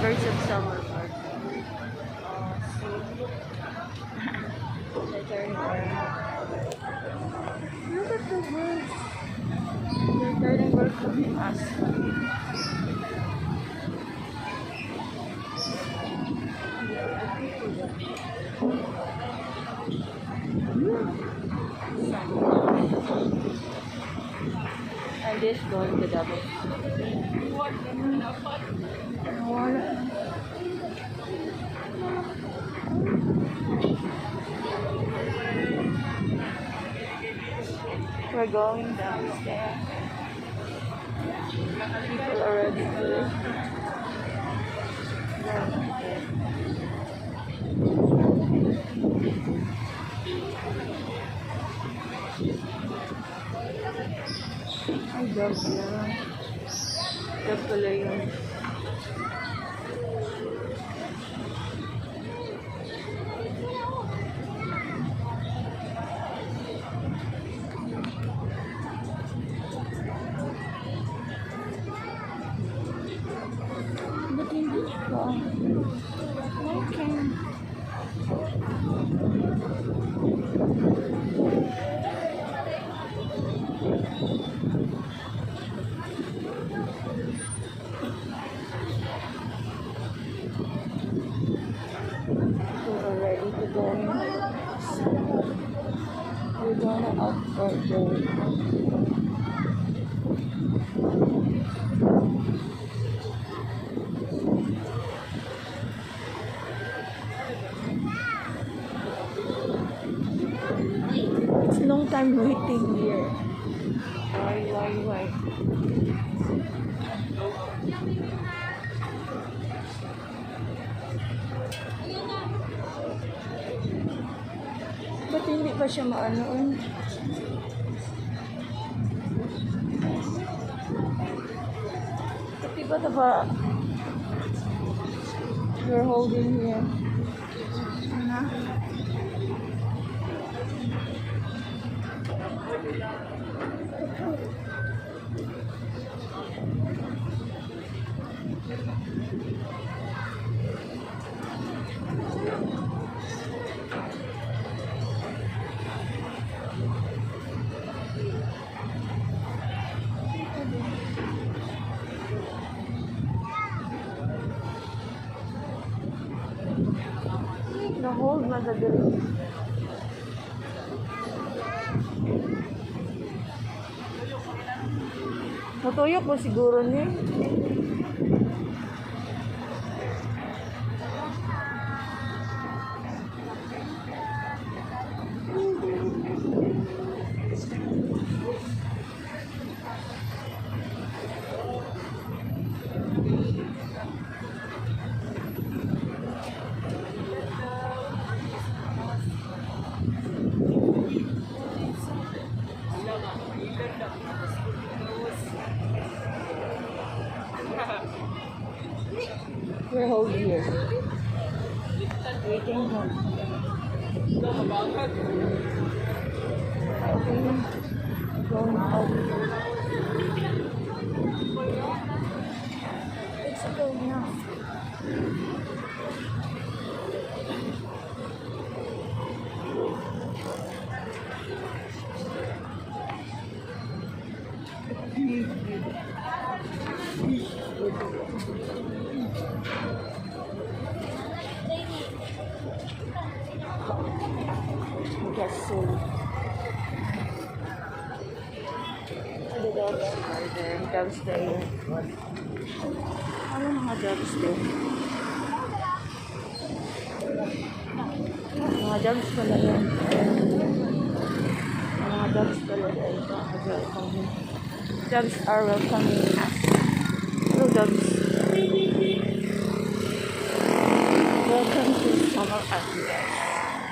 Birds of summer park. They're turning around. Look at the birds. They're turning welcoming us. I'm just going to double. Wala. We're going downstairs. People already here. Ay, dog lang. Dog pala yun. Ba't hindi pa? Okay. We're ready to go. We're gonna out for the it's long time waiting here. Why? Ba't hindi pa siya maanoon? Pati ba ba you're holding here? Ano? Na-hold na sa dito. Natuyok mo siguro niya. We're holding here. Waiting home. Okay. Going out. Let's go now. Guess so. The dogs are there. Dogs there. Ano mga dogs there? Mga dogs pala yan. Mga dogs pala yan. Dogs are welcoming us. Hello dogs. Welcome to Samal.